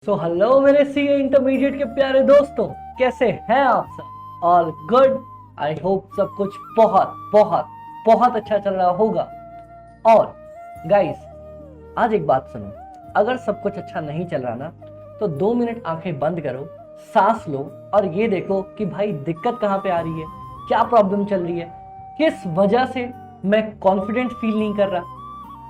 Hello मेरे CA intermediate के प्यारे दोस्तों, कैसे हैं आप सब? All good. आई होप सब कुछ बहुत बहुत बहुत अच्छा चल रहा होगा। और गाइस, आज एक बात सुनो, अगर सब कुछ अच्छा नहीं चल रहा ना, तो 2 मिनट आंखें बंद करो, सांस लो और ये देखो कि भाई दिक्कत कहाँ पे आ रही है, क्या प्रॉब्लम चल रही है, किस वजह से मैं कॉन्फिडेंट फील नहीं कर रहा।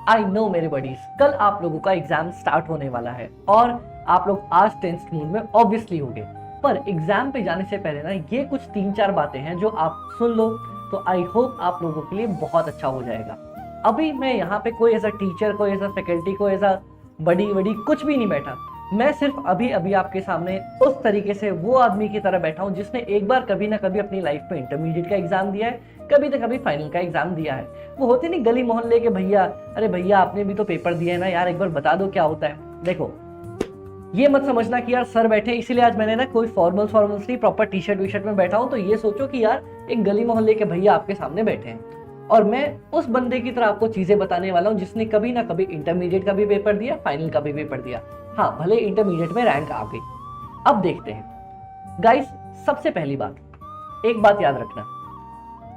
आई नो मेरे बडीज, कल आप लोगों का एग्जाम स्टार्ट होने वाला है और आप लोग आज टेंस्ड मूड में ऑब्वियसली होंगे, पर एग्जाम पे जाने से पहले ना ये कुछ 3-4 बातें हैं जो आप सुन लो तो आई होप आप लोगों के लिए बहुत अच्छा हो जाएगा। अभी मैं यहाँ पे कोई ऐसा टीचर, कोई ऐसा फैकल्टी, कोई ऐसा बड़ी बड़ी कुछ भी नहीं बैठा। मैं सिर्फ अभी अभी आपके सामने उस तरीके से वो आदमी की तरह बैठा हूँ जिसने एक बार कभी ना कभी अपनी लाइफ में इंटरमीडिएट का एग्जाम दिया है, कभी ना कभी फाइनल का एग्जाम दिया है। वो होते नहीं गली मोहल्ले के भैया, अरे भैया आपने भी तो पेपर दिया है ना यार, एक बार बता दो क्या होता है। देखो, ये मत समझना कि यार सर बैठे इसीलिए आज मैंने ना कोई फॉर्मल्स नहीं, proper T shirt V shirt में बैठा हूं, तो ये सोचो कि यार एक गली मोहल्ले के भैया आपके सामने बैठे हैं और मैं उस बंदे की तरह आपको चीजें बताने वाला हूं जिसने कभी ना कभी इंटरमीडिएट का भी पेपर दिया, फाइनल का भी पेपर दिया। हाँ, भले इंटरमीडिएट में रैंक आ गई। अब देखते हैं गाइस, सबसे पहली बात, एक बात याद रखना,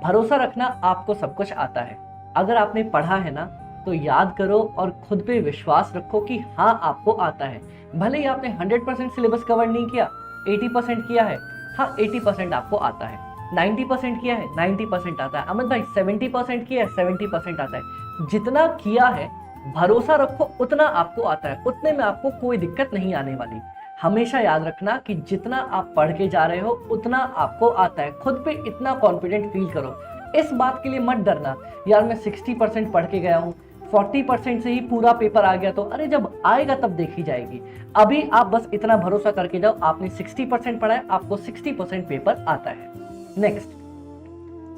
भरोसा रखना आपको सब कुछ आता है। अगर आपने पढ़ा है ना तो याद करो और खुद पे विश्वास रखो कि हाँ आपको आता है। भले ही आपने 100% सिलेबस कवर नहीं किया, 80% किया है, हाँ 80% आपको आता है। 90% किया है, 90% आता है। अमित भाई 70% किया है, 70% आता है। जितना किया है भरोसा रखो उतना आपको आता है, उतने में आपको कोई दिक्कत नहीं आने वाली। हमेशा याद रखना कि जितना आप पढ़ के जा रहे हो उतना आपको आता है। खुद पे इतना कॉन्फिडेंट फील करो, इस बात के लिए मत डरना यार मैं 60% पढ़ के गया हूँ, 40% से ही पूरा पेपर आ गया, तो अरे जब आएगा तब देखी जाएगी। अभी आप बस इतना भरोसा करके जाओ, आपने 60% पढ़ा है, आपको 60% पेपर आता है। नेक्स्ट,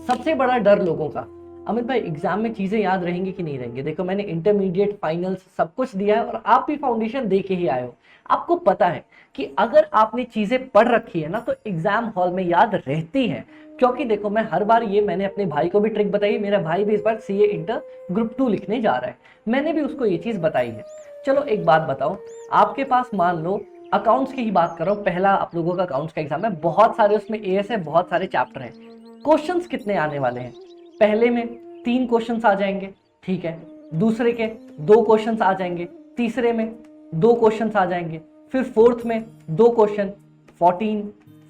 सबसे बड़ा डर लोगों का, अमित भाई एग्जाम में चीजें याद रहेंगी कि नहीं रहेंगी। देखो, मैंने इंटरमीडिएट फाइनल्स सब कुछ दिया है और आप भी फाउंडेशन दे के ही आए हो। आपको पता है कि अगर आपने चीजें पढ़ रखी है ना तो एग्जाम हॉल में याद रहती है। क्योंकि देखो, मैं हर बार ये, मैंने अपने भाई को भी ट्रिक बताई, मेरा भाई भी इस बार सीए इंटर ग्रुप 2 लिखने जा रहा है, मैंने भी उसको ये चीज बताई है। चलो एक बात बताओ, आपके पास मान लो अकाउंट्स की ही बात करो, पहला आप लोगों का अकाउंट्स का एग्जाम है, बहुत सारे उसमें एएस है, बहुत सारे चैप्टर हैं। क्वेश्चंस कितने आने वाले हैं? पहले में 3 क्वेश्चंस आ जाएंगे, ठीक है, दूसरे के 2 क्वेश्चंस आ जाएंगे, तीसरे में 2 क्वेश्चंस आ जाएंगे, फिर फोर्थ में 2 क्वेश्चन, 14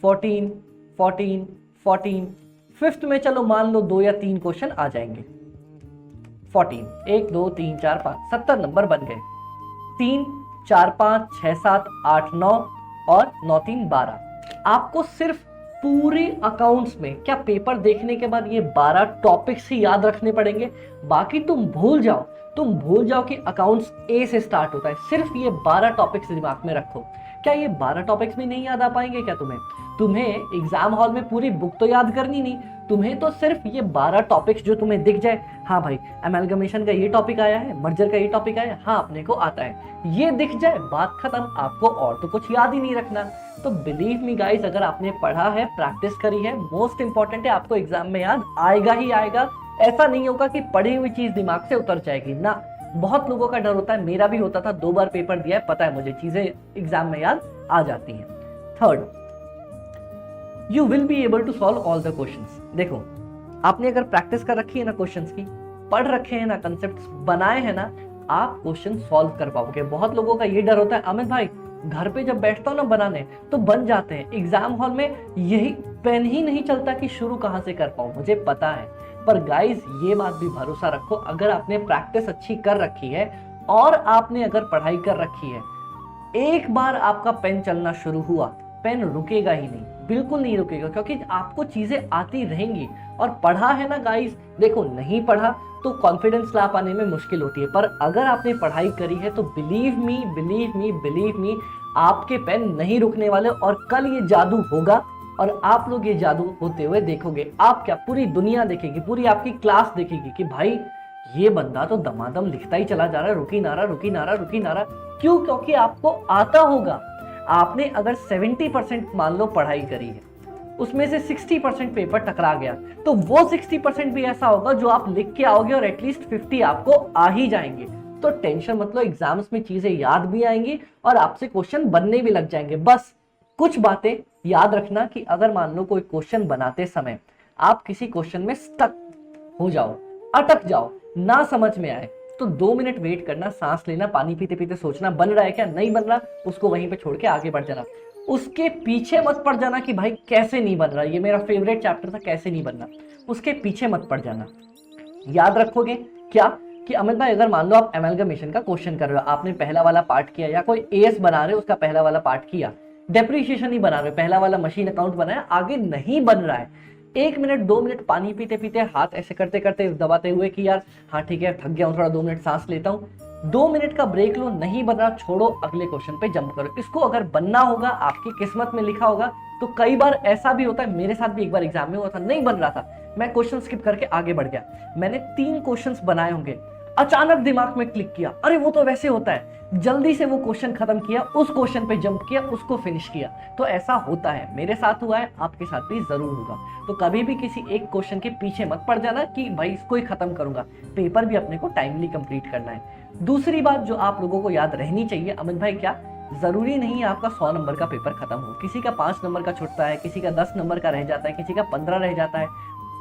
14 14 14, फिफ्थ में चलो मान लो 2 या 3 क्वेश्चन आ जाएंगे। 14, 1 2 3 4 5, 70 नंबर बन गए। 3 4 5 6 7 8 9 और 9 3 12। आपको सिर्फ पूरे अकाउंट्स में क्या पेपर देखने के बाद ये 12 टॉपिक्स ही याद रखने पड़ेंगे? बाकी तुम भूल जाओ, तुम भूल जाओ कि अकाउंट्स ए से स्टार्ट होता है। सिर्फ ये 12 टॉपिक्स दिमाग में रखो। क्या ये 12 टॉपिक्स भी नहीं याद आ पाएंगे क्या तुम्हें? तुम्हें एग्जाम हॉल में पूरी बुक तो याद करनी नहीं, तुम्हें तो सिर्फ ये 12 टॉपिक्स जो तुम्हें दिख जाए, हाँ भाई अमेलगमेशन का ये टॉपिक आया है, मर्जर का ये टॉपिक आया है, हाँ अपने को आता है, ये दिख जाए, बात खत्म। आपको और तो कुछ याद ही नहीं रखना। तो बिलीव मी गाइस, अगर आपने पढ़ा है, प्रैक्टिस करी है, मोस्ट इंपॉर्टेंट है, आपको एग्जाम में याद आएगा ही आएगा। ऐसा नहीं होगा कि पढ़ी हुई चीज दिमाग से उतर जाएगी ना। बहुत लोगों का डर होता है, मेरा भी होता था, 2 बार पेपर दिया है, पता है मुझे चीजें एग्जाम में याद आ जाती हैं। Third, you will be able to solve all the questions. देखो, आपने अगर प्रैक्टिस कर रखी है ना क्वेश्चंस की, पढ़ रखे हैं ना, कंसेप्ट्स बनाए हैं ना, आप क्वेश्चन सॉल्व कर पाओगे। बहुत लोगों का ये डर होता है, अमित भाई घर पे जब बैठता हूं ना बनाने तो बन जाते हैं, एग्जाम हॉल में यही पेन ही नहीं चलता कि शुरू कहां से कर पाऊं। मुझे पता है, पर गाइस ये बात भी भरोसा रखो, अगर आपने प्रैक्टिस अच्छी कर रखी है और आपने अगर पढ़ाई कर रखी है, एक बार आपका पेन चलना शुरू हुआ, पेन रुकेगा ही नहीं, बिल्कुल नहीं रुकेगा, क्योंकि आपको चीजें आती रहेंगी। और पढ़ा है ना गाइस, देखो नहीं पढ़ा तो कॉन्फिडेंस ला पाने में मुश्किल होती है, पर अगर आपने पढ़ाई करी है तो believe me believe me believe me, आपके पेन नहीं रुकने वाले। और कल ये जादू होगा और आप लोग ये जादू होते हुए देखोगे। आप क्या, पूरी दुनिया देखेगी, पूरी आपकी क्लास देखेगी कि भाई ये बंदा तो दमादम लिखता ही चला जा रहा है, रुकी ना रहा, रुकी ना रहा, रुकी ना रहा। क्यों? क्योंकि आपको आता होगा। आपने अगर 70% मान लो पढ़ाई करी है, उसमें से 60% पेपर टकरा गया, तो वो 60% भी ऐसा होगा जो आप लिख के आओगे और एटलीस्ट 50 आपको आ ही जाएंगे। तो टेंशन मत लो, एग्जाम्स में चीजें याद भी आएंगी और आपसे क्वेश्चन बनने भी लग जाएंगे। बस कुछ बातें याद रखना कि अगर मान लो कोई क्वेश्चन बनाते समय आप किसी क्वेश्चन में स्टक हो जाओ, अटक जाओ, ना समझ में आए, तो 2 मिनट वेट करना, सांस लेना, पानी पीते पीते सोचना बन रहा है क्या, नहीं बन रहा, उसको वहीं पे छोड़ के आगे बढ़ जाना। उसके पीछे मत पड़ जाना कि भाई कैसे नहीं बन रहा, ये मेरा फेवरेट चैप्टर था, कैसे नहीं बन रहा, उसके पीछे मत पड़ जाना। याद रखोगे क्या कि अमित भाई अगर मान लो आप एमलगमेशन का क्वेश्चन कर रहे हो, आपने पहला वाला पार्ट किया, या कोई एएस बना रहे हो उसका पहला वाला पार्ट किया, डेप्रिसिएशन ही बना रहे हो, पहला वाला मशीन अकाउंट बनाया, आगे नहीं बन रहा है, 1 मिनट 2 मिनट पानी पीते पीते हाथ ऐसे करते करते दबाते हुए कि यार हाँ ठीक है थक गया हूँ, थोड़ा 2 मिनट सांस लेता हूँ, 2 मिनट का ब्रेक लो, नहीं बन रहा छोड़ो, अगले क्वेश्चन पे जंप करो। इसको अगर बनना होगा, आपकी किस्मत में लिखा होगा, तो कई बार ऐसा भी होता है, मेरे साथ भी एक बार एग्जाम में हुआ था, नहीं बन रहा था, मैं क्वेश्चन स्किप करके आगे बढ़ गया, मैंने 3 क्वेश्चंस बनाए होंगे, अचानक दिमाग में क्लिक किया, अरे वो तो वैसे होता है, जल्दी से वो क्वेश्चन खत्म किया, उस क्वेश्चन पे जंप किया, उसको फिनिश किया। तो ऐसा होता है, मेरे साथ हुआ है, आपके साथ भी जरूर होगा। तो कभी भी किसी एक क्वेश्चन के पीछे मत पड़ जाना कि भाई इसको ही खत्म करूंगा, पेपर भी अपने को टाइमली कंप्लीट करना है। दूसरी बात जो आप लोगों को याद रहनी चाहिए, अमित भाई क्या जरूरी नहीं है आपका 100 नंबर का पेपर खत्म हो, किसी का 5 नंबर का छूटता है, किसी का 10 नंबर का रह जाता है, किसी का 15 रह जाता है।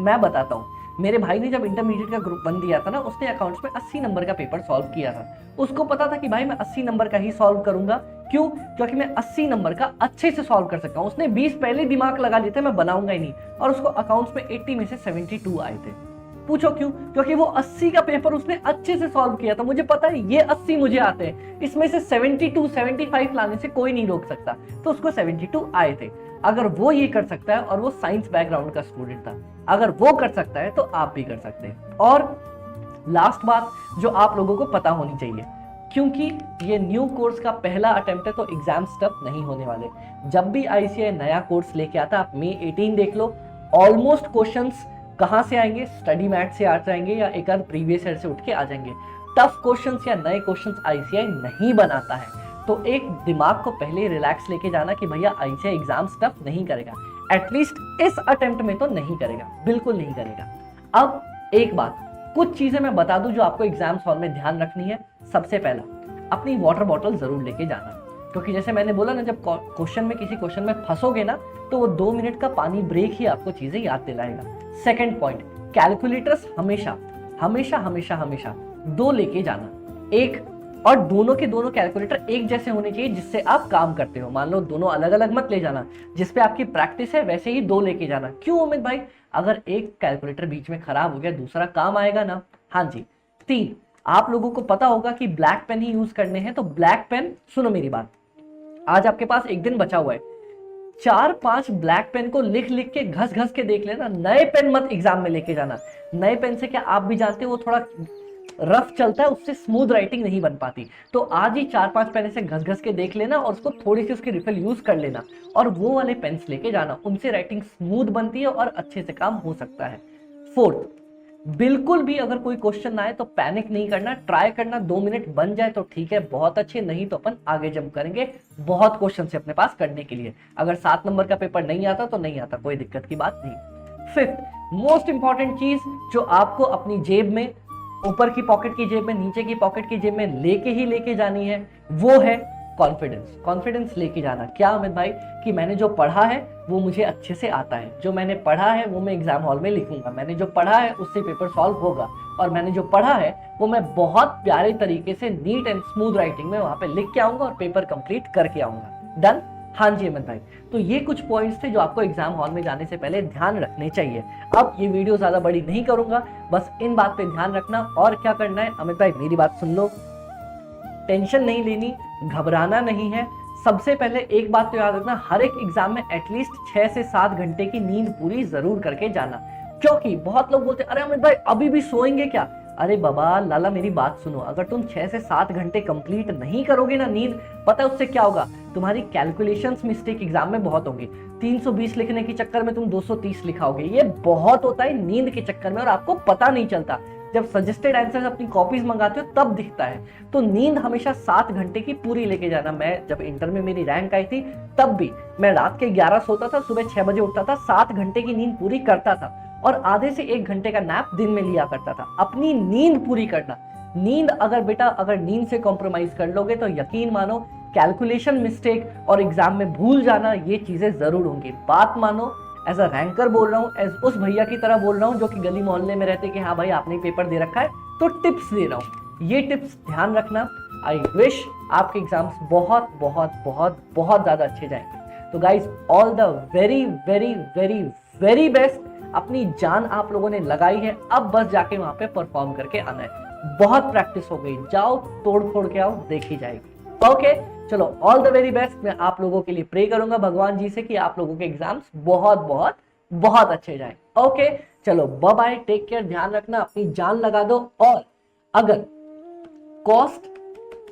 मैं बताता हूँ, मेरे भाई ने जब इंटरमीडिएट का ग्रुप 1 दिया था ना, उसने अकाउंट्स में 80 नंबर का पेपर सॉल्व किया था। उसको पता था कि भाई मैं 80 नंबर का ही सॉल्व करूंगा, क्यों? क्योंकि मैं 80 नंबर का अच्छे से सॉल्व कर सकता हूँ। उसने 20 पहले दिमाग लगा लिए थे, मैं बनाऊंगा ही नहीं, और उसको अकाउंट्स में 80 में से 72 आए थे। पूछो क्यों? क्योंकि वो 80 का पेपर उसने अच्छे से सॉल्व किया था। मुझे पता है ये 80 मुझे आते हैं, इसमें से 72 75 लाने से कोई नहीं रोक सकता, तो उसको 72 आए थे। अगर वो ये कर सकता है, और वो साइंस बैकग्राउंड का स्टूडेंट था, अगर वो कर सकता है तो आप भी कर सकते हैं। और लास्ट बात जो आप लोगों को पता होनी चाहिए, क्योंकि ये न्यू कोर्स का पहला अटेम्प्ट है, तो एग्जाम टफ नहीं होने वाले। जब भी आईसीएआई नया कोर्स लेके आता, आप मई 18 देख लो, ऑलमोस्ट क्वेश्चंस कहां से आएंगे, स्टडी मैट से आ जाएंगे, या एक आध प्रीवियस ईयर से उठ के आ जाएंगे। टफ क्वेश्चंस या नए क्वेश्चंस आईसीएआई नहीं बनाता है, तो एक दिमाग को पहले रिलैक्स लेके जाना कि भैया आईसीएआई एग्जाम टफ नहीं करेगा, एटलीस्ट इस अटेम्प्ट में तो नहीं करेगा, बिल्कुल नहीं करेगा। अब एक बात, कुछ चीजें मैं बता दूं जो आपको एग्जाम हॉल में ध्यान रखनी है। सबसे पहला, अपनी वाटर बॉटल जरूर लेके जाना, क्योंकि जैसे मैंने बोला ना, जब क्वेश्चन में किसी क्वेश्चन में फंसोगे ना, तो वो 2 मिनट का पानी ब्रेक ही आपको चीजें याद दिलाएगा। सेकंड पॉइंट, कैलकुलेटर्स हमेशा हमेशा हमेशा हमेशा 2 लेके जाना, एक, और दोनों के दोनों कैलकुलेटर एक जैसे होने चाहिए जिससे आप काम करते हो। मान लो दोनों अलग अलग मत ले जाना, जिसपे आपकी प्रैक्टिस है वैसे ही 2 लेके जाना। क्यों अमित भाई? अगर एक कैलकुलेटर बीच में खराब हो गया, दूसरा काम आएगा ना। हाँ जी। 3, आप लोगों को पता होगा कि ब्लैक पेन ही यूज करने हैं, तो ब्लैक पेन, सुनो मेरी बात, आज आपके पास एक दिन बचा हुआ है, 4-5 ब्लैक पेन को लिख लिख के घस घस के देख लेना, नए पेन मत एग्जाम में लेके जाना। नए पेन से क्या आप भी जानते हो, वो थोड़ा रफ चलता है, उससे स्मूथ राइटिंग नहीं बन पाती। तो आज ही 4-5 पेन से घस घस के देख लेना, और उसको थोड़ी सी उसकी रिफिल यूज कर लेना, और वो वाले पेन्स लेके जाना, उनसे राइटिंग स्मूथ बनती है और अच्छे से काम हो सकता है। 4, बिल्कुल भी अगर कोई क्वेश्चन आए तो पैनिक नहीं करना, ट्राई करना, 2 मिनट बन जाए तो ठीक है, बहुत अच्छे, नहीं तो अपन आगे जंप करेंगे, बहुत क्वेश्चन से अपने पास करने के लिए। अगर 7 नंबर का पेपर नहीं आता तो नहीं आता, कोई दिक्कत की बात नहीं। 5th मोस्ट इंपॉर्टेंट चीज जो आपको अपनी जेब में, ऊपर की पॉकेट की जेब में, नीचे की पॉकेट की जेब में लेके जानी है, वो है कॉन्फिडेंस। कॉन्फिडेंस लेके जाना। क्या अमित भाई? कि मैंने जो पढ़ा है वो मुझे अच्छे से आता है, जो मैंने पढ़ा है वो मैं एग्जाम हॉल में लिखूंगा, मैंने जो पढ़ा है उससे पेपर सॉल्व होगा, और मैंने जो पढ़ा है वो मैं बहुत प्यारे तरीके से नीट एंड स्मूथ राइटिंग में वहां पे लिख के आऊंगा और पेपर कंप्लीट करके आऊंगा। डन? हाँ जी अमित भाई। तो ये कुछ पॉइंट्स थे जो आपको एग्जाम हॉल में जाने से पहले ध्यान रखने चाहिए। अब ये वीडियो ज्यादा बड़ी नहीं करूंगा, बस इन बात पे ध्यान रखना। और क्या करना है अमित भाई, मेरी बात सुन लो, टेंशन नहीं लेनी, घबराना नहीं है। सबसे पहले एक बात तो याद रखना, हर एक एग्जाम में एटलीस्ट 6 से 7 घंटे की नींद पूरी जरूर करके जाना। क्योंकि बहुत लोग बोलते हैं अरे अमित भाई अभी भी सोएंगे क्या? अरे बाबा लाला मेरी बात सुनो, अगर तुम 6 से 7 घंटे कंप्लीट नहीं करोगे ना नींद, पता है उससे क्या होगा? तुम्हारी कैलकुलेशंस मिस्टेक एग्जाम में बहुत होंगी। 320 लिखने के चक्कर में तुम 230 लिखाओगे, ये बहुत होता है नींद के चक्कर में, और आपको पता नहीं चलता। जब सजेस्टेड आंसर्स अपनी कॉपीज मंगाते हो तब दिखता है। तो नींद हमेशा 7 घंटे की पूरी लेके जाना। मैं जब इंटर में मेरी रैंक आई थी तब भी मैं रात के 11 सोता था, सुबह 6 बजे उठता था, 7 घंटे की नींद पूरी करता था, और आधे से 1 घंटे का नैप दिन में लिया करता था। अपनी नींद पूरी करना, नींद अगर बेटा अगर नींद से कॉम्प्रोमाइज कर लोगे तो यकीन मानो कैलकुलेशन मिस्टेक और एग्जाम में भूल जाना ये चीजें जरूर होंगी। बात मानो, एज अ रैंकर बोल रहा हूँ, एज उस भैया की तरह बोल रहा हूँ जो कि गली मोहल्ले में रहते कि हाँ भाई आपने पेपर दे रखा है, तो टिप्स दे रहा हूँ। ये टिप्स ध्यान रखना। आई विश आपके एग्जाम्स बहुत बहुत बहुत बहुत ज्यादा अच्छे जाएंगे। तो guys all the very very very very best. अपनी जान आप लोगों ने लगाई है, अब बस जाके वहां पे परफॉर्म करके आना है। बहुत प्रैक्टिस हो गई, जाओ तोड़ फोड़ के आओ, देखी जाएगी। ओके चलो, ऑल द वेरी बेस्ट। मैं आप लोगों के लिए प्रे करूंगा भगवान जी से कि आप लोगों के एग्जाम्स बहुत बहुत बहुत अच्छे जाएं। ओके चलो, बाय बाय, टेक केयर, ध्यान रखना, अपनी जान लगा दो। और अगर कॉस्ट,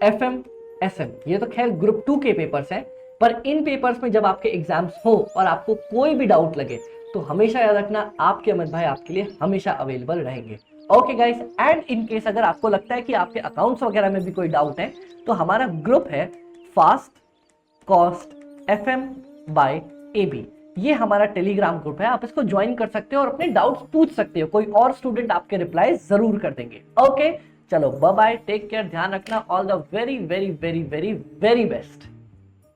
एफएम, एसएम, ये तो खैर ग्रुप 2 के पेपर्स हैं, पर इन पेपर्स में जब आपके एग्जाम्स हो और आपको कोई भी डाउट लगे तो हमेशा याद रखना आपके अमित भाई आपके लिए हमेशा अवेलेबल रहेंगे। Okay guys, and in case अगर आपको लगता है कि आपके अकाउंट्स वगैरह में भी कोई डाउट है तो हमारा ग्रुप है fast cost FM by AB. ये हमारा टेलीग्राम ग्रुप है, आप इसको ज्वाइन कर सकते हो और अपने डाउट्स पूछ सकते हो, कोई और स्टूडेंट आपके रिप्लाई जरूर कर देंगे। ओके चलो, बाय बाय, टेक केयर, ध्यान रखना, all the very very very very very best.